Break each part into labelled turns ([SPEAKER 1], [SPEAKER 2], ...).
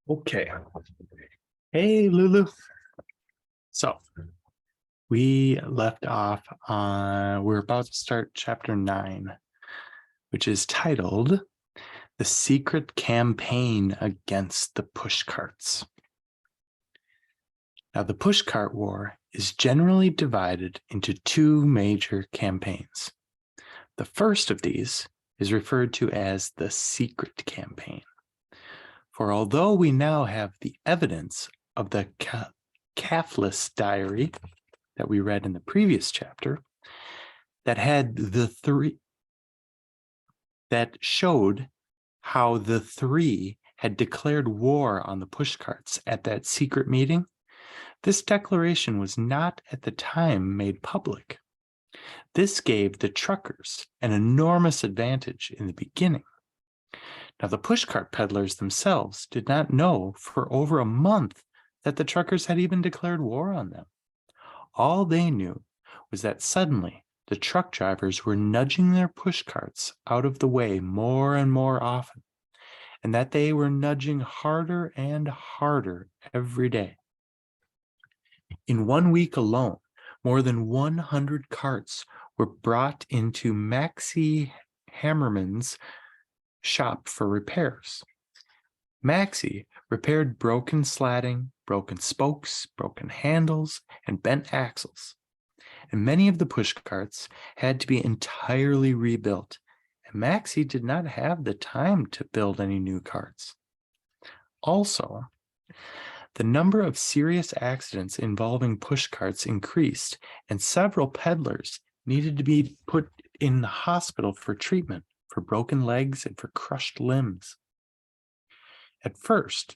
[SPEAKER 1] Okay. Hey, Lulu. So we left off on, we're about to start chapter 9, which is titled The Secret Campaign Against the Pushcarts. Now, the Pushcart War is generally divided into two major campaigns. The first of these is referred to as the Secret Campaign. For although we now have the evidence of the Calfless diary that we read in the previous chapter that showed how the three had declared war on the Pushcarts at that secret meeting, this declaration was not at the time made public. This gave the truckers an enormous advantage in the beginning. Now, the pushcart peddlers themselves did not know for over a month that the truckers had even declared war on them. All they knew was that suddenly the truck drivers were nudging their pushcarts out of the way more and more often, and that they were nudging harder and harder every day. In 1 week alone, more than 100 carts were brought into Maxie Hammerman's shop for repairs. Maxie repaired broken slatting, broken spokes, broken handles, and bent axles. And many of the pushcarts had to be entirely rebuilt, and Maxie did not have the time to build any new carts. Also, the number of serious accidents involving pushcarts increased, and several peddlers needed to be put in the hospital for treatment for broken legs and for crushed limbs. At first,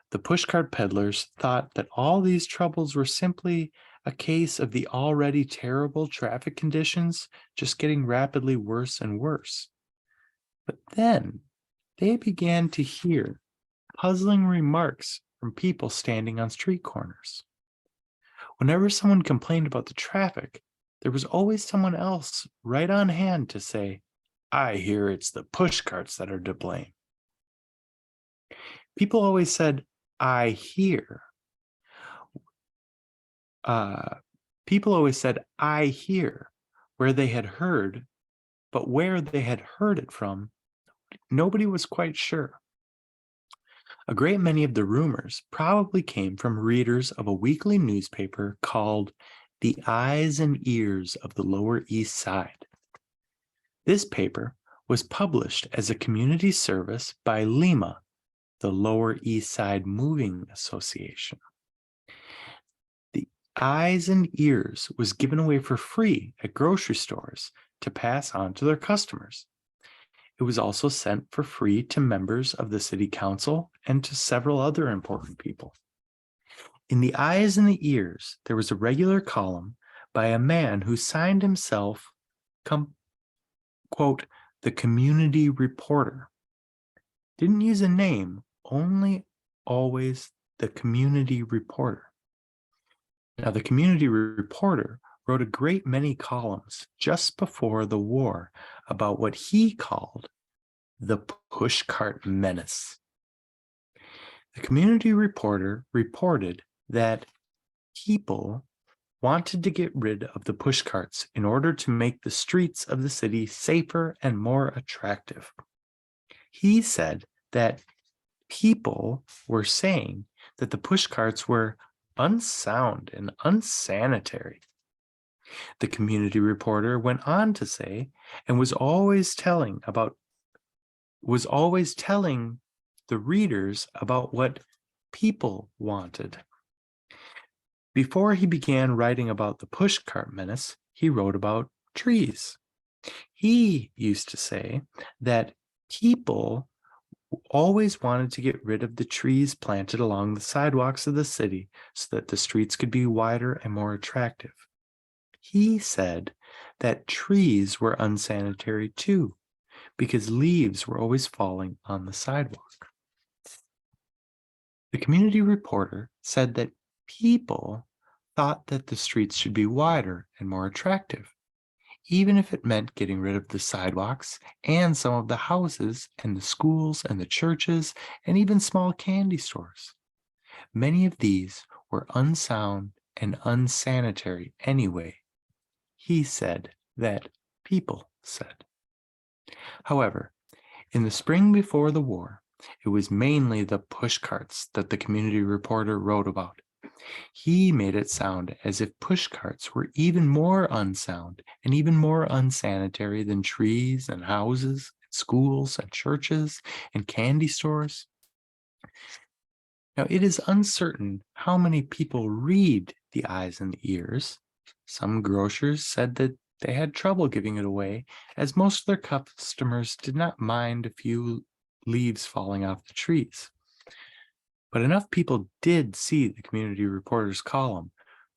[SPEAKER 1] the pushcart peddlers thought that all these troubles were simply a case of the already terrible traffic conditions just getting rapidly worse and worse. But then they began to hear puzzling remarks from people standing on street corners. Whenever someone complained about the traffic, there was always someone else right on hand to say, "I hear it's the pushcarts that are to blame." People always said, "I hear." People always said, "I hear," where they had heard, but where they had heard it from, nobody was quite sure. A great many of the rumors probably came from readers of a weekly newspaper called The Eyes and Ears of the Lower East Side. This paper was published as a community service by Lima, the Lower East Side Moving Association. The Eyes and Ears was given away for free at grocery stores to pass on to their customers. It was also sent for free to members of the city council and to several other important people. In the Eyes and the Ears, there was a regular column by a man who signed himself, quote, the community reporter. Didn't use a name, only always the community reporter. Now, the community reporter wrote a great many columns just before the war about what he called the pushcart menace. The community reporter reported that people wanted to get rid of the pushcarts in order to make the streets of the city safer and more attractive. He said that people were saying that the pushcarts were unsound and unsanitary. The community reporter went on to say, and was always telling the readers about what people wanted. Before he began writing about the pushcart menace, he wrote about trees. He used to say that people always wanted to get rid of the trees planted along the sidewalks of the city so that the streets could be wider and more attractive. He said that trees were unsanitary too, because leaves were always falling on the sidewalk. The community reporter said that people thought that the streets should be wider and more attractive. even if it meant getting rid of the sidewalks and some of the houses and the schools and the churches and even small candy stores. Many of these were unsound and unsanitary anyway. He said that people said. However, in the spring before the war, it was mainly the pushcarts that the community reporter wrote about. He made it sound as if pushcarts were even more unsound and even more unsanitary than trees and houses, schools and churches and candy stores. Now, it is uncertain how many people read the eyes and the ears. Some grocers said that they had trouble giving it away, as most of their customers did not mind a few leaves falling off the trees. But enough people did see the community reporter's column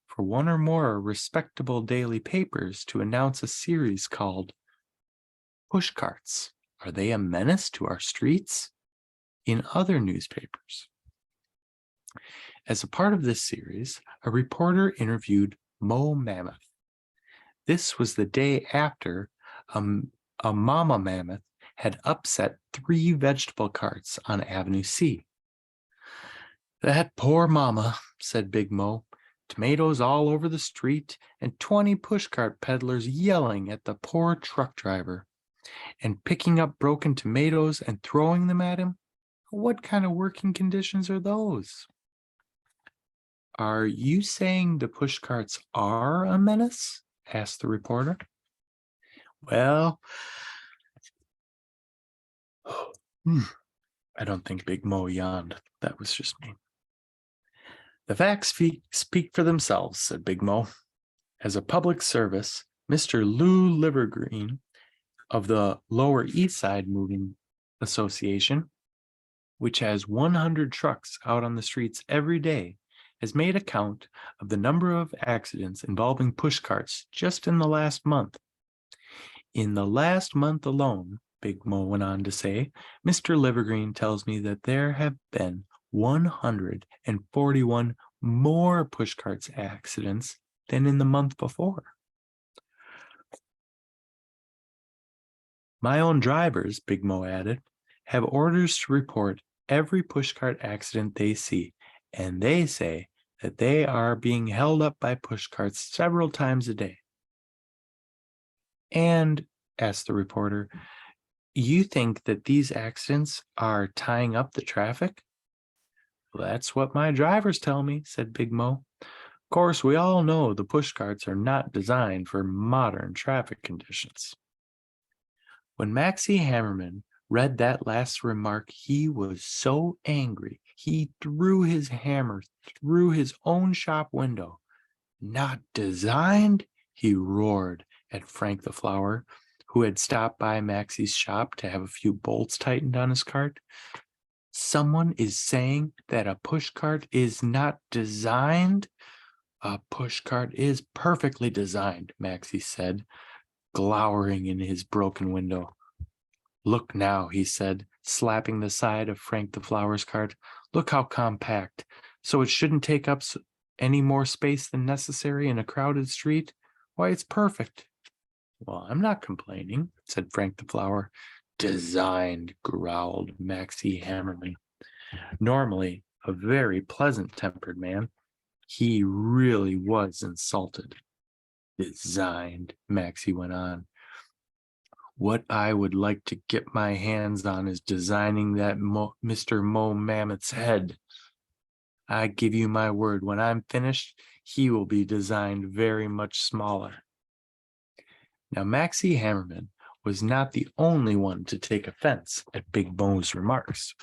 [SPEAKER 1] for one or more respectable daily papers to announce a series called Pushcarts. Are they a menace to our streets? In other newspapers. As a part of this series, a reporter interviewed Mo Mammoth. This was the day after a mama mammoth had upset 3 vegetable carts on Avenue C. That poor mama, said Big Mo. Tomatoes all over the street and 20 pushcart peddlers yelling at the poor truck driver and picking up broken tomatoes and throwing them at him. What kind of working conditions are those? Are you saying the pushcarts are a menace? Asked the reporter. Well, I don't think Big Mo yawned. That was just me. The facts speak for themselves, said Big Mo. As a public service, Mr. Lou Livergreen of the Lower East Side Moving Association, which has 100 trucks out on the streets every day, has made a count of the number of accidents involving pushcarts just in the last month. In the last month alone, Big Mo went on to say, Mr. Livergreen tells me that there have been 141 more pushcarts accidents than in the month before. My own drivers, Big Mo added, have orders to report every pushcart accident they see, and they say that they are being held up by pushcarts several times a day. And, asked the reporter, you think that these accidents are tying up the traffic? Well, that's what my drivers tell me, said Big Mo. Of course, we all know the pushcarts are not designed for modern traffic conditions. When Maxie Hammerman read that last remark, he was so angry, he threw his hammer through his own shop window. Not designed? He roared at Frank the Flower, who had stopped by Maxie's shop to have a few bolts tightened on his cart. Someone is saying that a pushcart is not designed? A pushcart is perfectly designed, Maxie said, glowering in his broken window. Look now, he said, slapping the side of Frank the Flower's cart. Look how compact. So it shouldn't take up any more space than necessary in a crowded street? Why, it's perfect. Well, I'm not complaining, said Frank the Flower. Designed, growled Maxie Hammerman. Normally a very pleasant-tempered man, he really was insulted. Designed, Maxie went on. What I would like to get my hands on is designing that Mr. Mo Mammoth's head. I give you my word, when I'm finished, he will be designed very much smaller. Now, Maxie Hammerman was not the only one to take offense at Big Mo's remarks.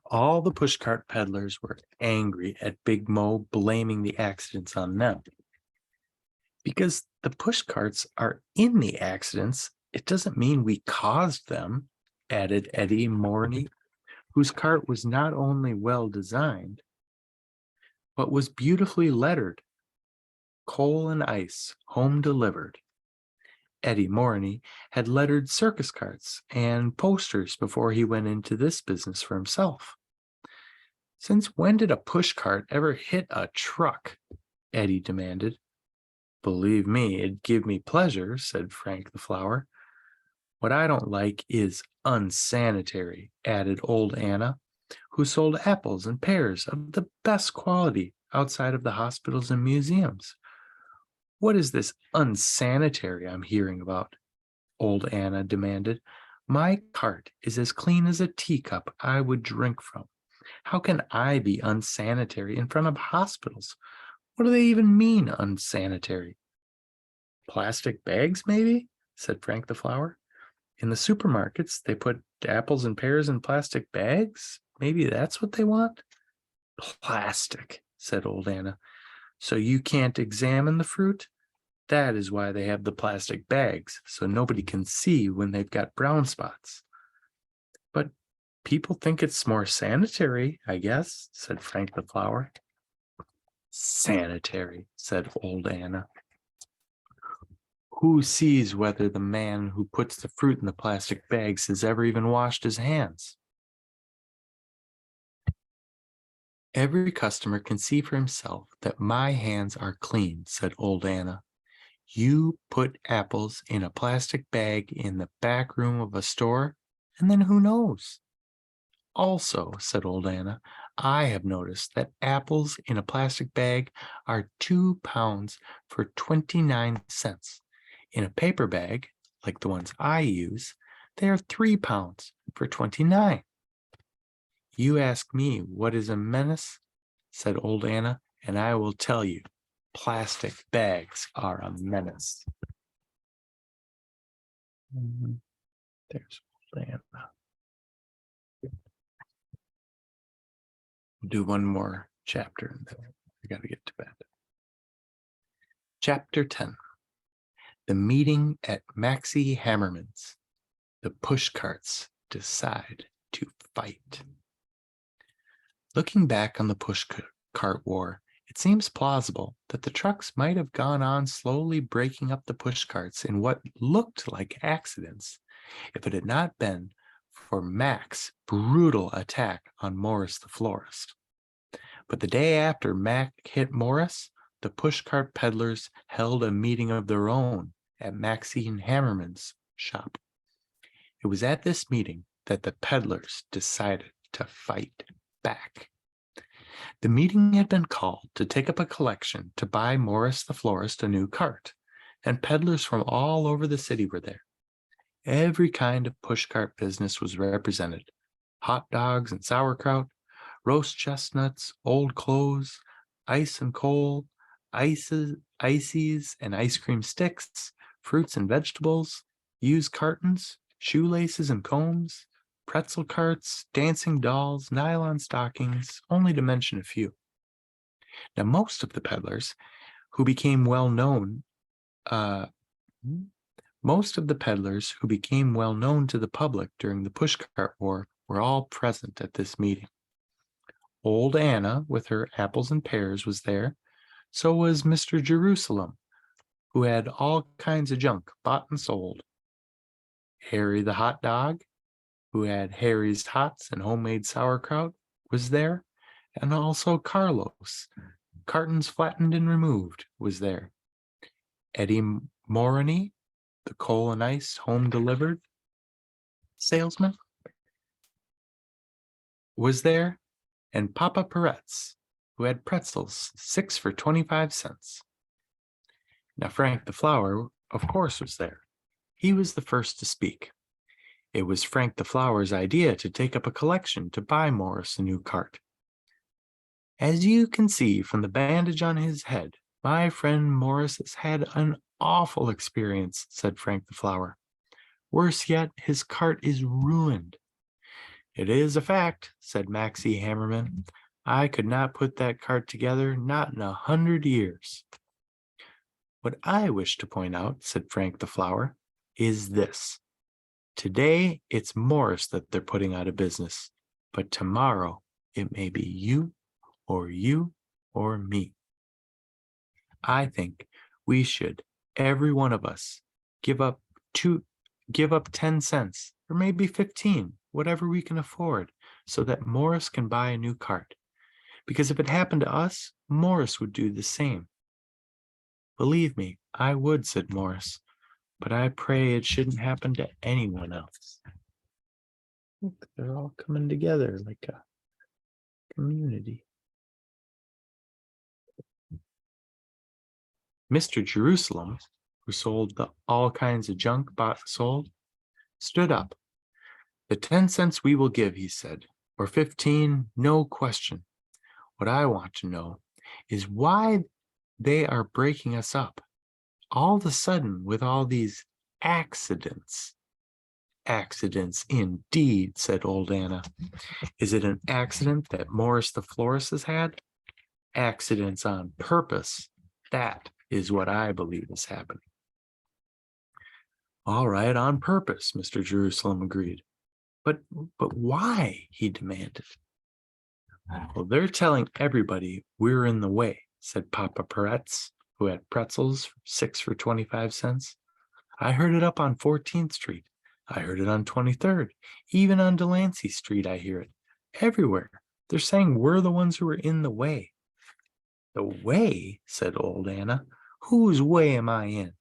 [SPEAKER 1] All the pushcart peddlers were angry at Big Mo blaming the accidents on them. Because the pushcarts are in the accidents, it doesn't mean we caused them, added Eddie Morney, whose cart was not only well designed, but was beautifully lettered. Coal and ice, home delivered. Eddie Morney had lettered circus carts and posters before he went into this business for himself. Since when did a pushcart ever hit a truck? Eddie demanded. Believe me, it'd give me pleasure, said Frank the Flower. What I don't like is unsanitary, added old Anna, who sold apples and pears of the best quality outside of the hospitals and museums. What is this unsanitary I'm hearing about? Old Anna demanded. My cart is as clean as a teacup I would drink from. How can I be unsanitary in front of hospitals? What do they even mean, unsanitary? Plastic bags, maybe? Said Frank the Flower. In the supermarkets, they put apples and pears in plastic bags. Maybe that's what they want? Plastic, said old Anna. So you can't examine the fruit? That is why they have the plastic bags, so nobody can see when they've got brown spots. But people think it's more sanitary, I guess, said Frank the Flower. Sanitary, said old Anna. Who sees whether the man who puts the fruit in the plastic bags has ever even washed his hands? Every customer can see for himself that my hands are clean, said old Anna. You put apples in a plastic bag in the back room of a store, and then who knows? Also, said old Anna, I have noticed that apples in a plastic bag are 2 pounds for 29 cents. In a paper bag, like the ones I use, they are 3 pounds for 29. You ask me what is a menace, said old Anna, and I will tell you, plastic bags are a menace. There's old Anna. We'll do one more chapter and then we got to get to bed. Chapter 10. The meeting at Maxie Hammerman's. The pushcarts decide to fight. Looking back on the Pushcart War, it seems plausible that the trucks might have gone on slowly breaking up the pushcarts in what looked like accidents if it had not been for Mac's brutal attack on Morris the florist. But the day after Mac hit Morris, the pushcart peddlers held a meeting of their own at Maxine Hammerman's shop. It was at this meeting that the peddlers decided to fight back. The meeting had been called to take up a collection to buy Morris the florist a new cart, and peddlers from all over the city were there. Every kind of pushcart business was represented: hot dogs and sauerkraut, roast chestnuts, old clothes, ice and coal, ices and ice cream sticks, fruits and vegetables, used cartons, shoelaces and combs, pretzel carts, dancing dolls, nylon stockings, only to mention a few. Now, most of the peddlers who became well known to the public during the Pushcart War were all present at this meeting. Old Anna, with her apples and pears, was there. So was Mr. Jerusalem, who had all kinds of junk bought and sold. Harry the hot dog, who had Harry's hots and homemade sauerkraut, was there, and also Carlos, cartons flattened and removed, was there. Eddie Moroney, the coal and ice home delivered salesman, was there, and Papa Peretz, who had pretzels 6 for 25 cents. Now Frank the Flower, of course, was there. He was the first to speak. It was Frank the Flower's idea to take up a collection to buy Morris a new cart. As you can see from the bandage on his head, my friend Morris has had an awful experience, said Frank the Flower. Worse yet, his cart is ruined. It is a fact, said Maxie Hammerman. I could not put that cart together, not in 100 years. What I wish to point out, said Frank the Flower, is this. Today, it's Morris that they're putting out of business, but tomorrow it may be you or me. I think we should, every one of us, give up 10 cents or maybe 15, whatever we can afford, so that Morris can buy a new cart. Because if it happened to us, Morris would do the same. Believe me, I would, said Morris, but I pray it shouldn't happen to anyone else. Look, they're all coming together like a community. Mr. Jerusalem, who sold all kinds of junk bought sold, stood up. The 10 cents we will give, he said, or 15, no question. What I want to know is why they are breaking us up all of a sudden with all these accidents. Accidents indeed, said old Anna. Is it an accident that Morris the florist has had? Accidents on purpose. That is what I believe is happening. All right, on purpose, Mr. Jerusalem agreed. But why? He demanded. Well, they're telling everybody we're in the way, said Papa Peretz, who had pretzels, 6 for 25 cents. I heard it up on 14th Street. I heard it on 23rd. Even on Delancey Street, I hear it. Everywhere. They're saying we're the ones who are in the way. The way, said old Anna. Whose way am I in?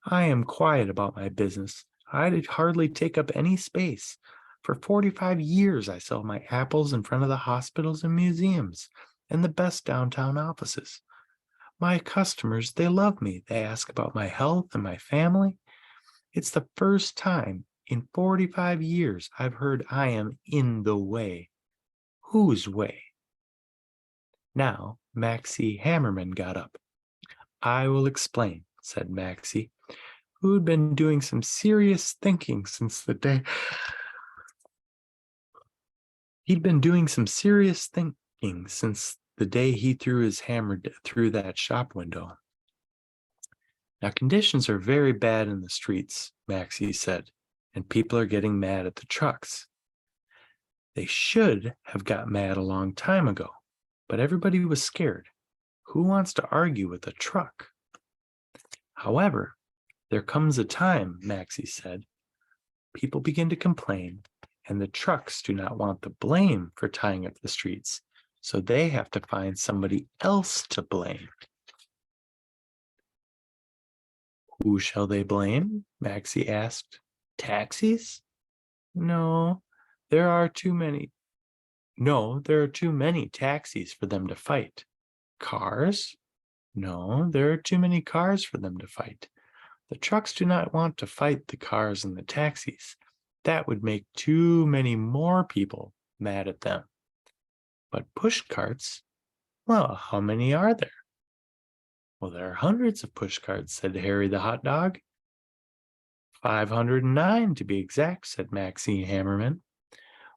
[SPEAKER 1] I am quiet about my business. I hardly take up any space. For 45 years, I sell my apples in front of the hospitals and museums and the best downtown offices. My customers, they love me. They ask about my health and my family. It's the first time in 45 years I've heard I am in the way. Whose way? Now, Maxie Hammerman got up. I will explain, said Maxie, who had been doing some serious thinking since the day. He'd been doing some serious thinking since the day he threw his hammer through that shop window. Now, conditions are very bad in the streets, Maxie said, and people are getting mad at the trucks. They should have got mad a long time ago, but everybody was scared. Who wants to argue with a truck? However, there comes a time, Maxie said, people begin to complain, and the trucks do not want the blame for tying up the streets, so they have to find somebody else to blame. Who shall they blame? Maxie asked. Taxis? No, there are too many. No, there are too many taxis for them to fight. Cars? No, there are too many cars for them to fight. The trucks do not want to fight the cars and the taxis. That would make too many more people mad at them. But push carts? Well, how many are there? Well, there are hundreds of push carts, said Harry the hot dog. 509 to be exact, said Maxie Hammerman.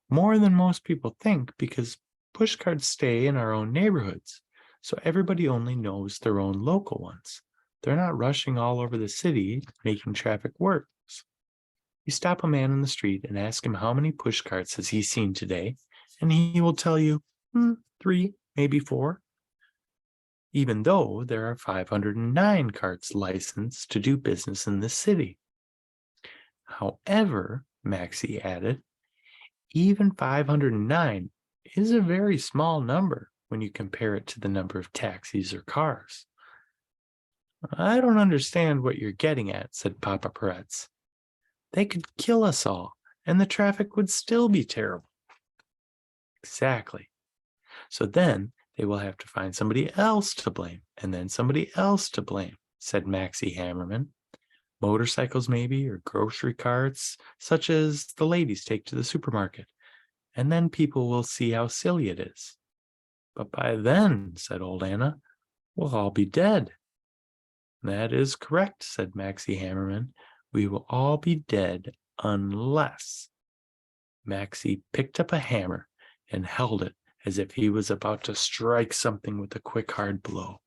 [SPEAKER 1] More than most people think because push carts stay in our own neighborhoods, so everybody only knows their own local ones. They're not rushing all over the city making traffic worse. You stop a man in the street and ask him how many push carts has he seen today, and he will tell you 3, maybe 4. Even though there are 509 carts licensed to do business in this city. However, Maxie added, even 509 is a very small number when you compare it to the number of taxis or cars. I don't understand what you're getting at, said Papa Peretz. They could kill us all, and the traffic would still be terrible. Exactly. So then they will have to find somebody else to blame, and then somebody else to blame, said Maxie Hammerman. Motorcycles maybe, or grocery carts, such as the ladies take to the supermarket. And then people will see how silly it is. But by then, said old Anna, we'll all be dead. That is correct, said Maxie Hammerman. We will all be dead unless. Maxie picked up a hammer and held it as if he was about to strike something with a quick, hard blow.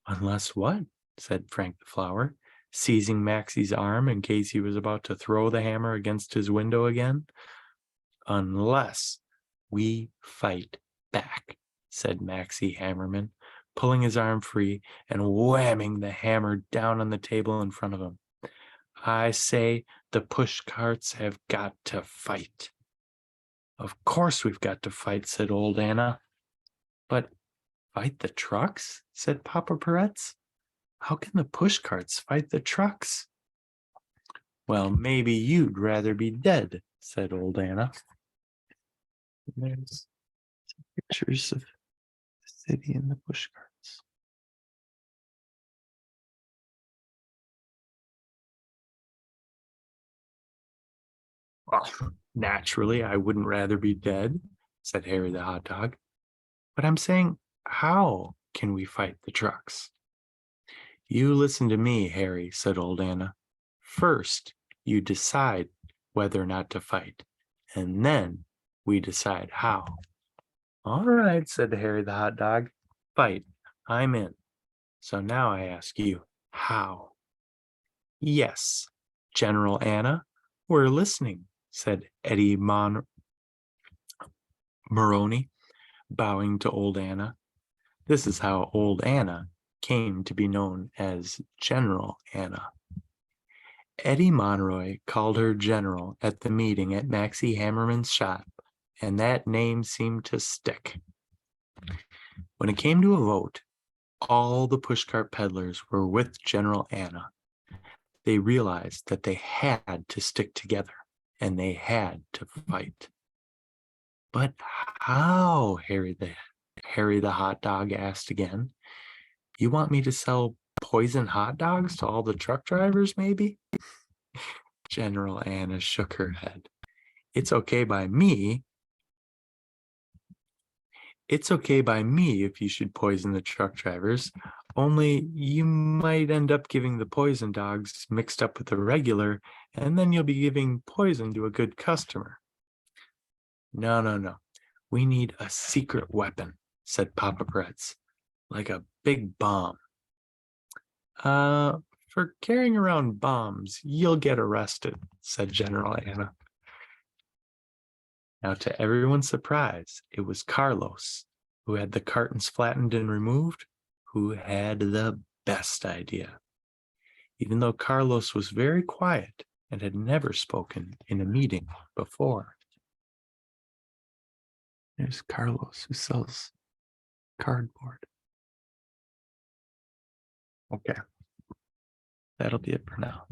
[SPEAKER 1] Unless what? Said Frank the Flower, seizing Maxie's arm in case he was about to throw the hammer against his window again. Unless we fight back, said Maxie Hammerman, pulling his arm free and whamming the hammer down on the table in front of him. I say the push carts have got to fight. Of course we've got to fight, said old Anna. But fight the trucks? Said Papa Peretz. How can the pushcarts fight the trucks? Well, maybe you'd rather be dead, said old Anna. And there's pictures of the city and the pushcarts. Well, naturally, I wouldn't rather be dead, said Harry the hot dog. But I'm saying, how can we fight the trucks? You listen to me, Harry, said old Anna. First, you decide whether or not to fight, and then we decide how. All right, said Harry the hot dog. Fight. I'm in. So now I ask you, how? Yes, General Anna, we're listening, said Eddie Maroney, bowing to old Anna. This is how old Anna came to be known as General Anna. Eddie Monroy called her General at the meeting at Maxie Hammerman's shop, and that name seemed to stick. When it came to a vote, all the pushcart peddlers were with General Anna. They realized that they had to stick together, and they had to fight. But how, Harry the hot dog asked again. You want me to sell poison hot dogs to all the truck drivers, maybe? General Anna shook her head. It's okay by me. It's okay by me if you should poison the truck drivers, only you might end up giving the poison dogs mixed up with the regular, and then you'll be giving poison to a good customer. No. We need a secret weapon, said Papa Pretz, like a big bomb. For carrying around bombs, you'll get arrested, said General Anna. Now, to everyone's surprise, it was Carlos, who had the cartons flattened and removed, who had the best idea. Even though Carlos was very quiet and had never spoken in a meeting before. There's Carlos, who sells cardboard. Okay, that'll be it for now.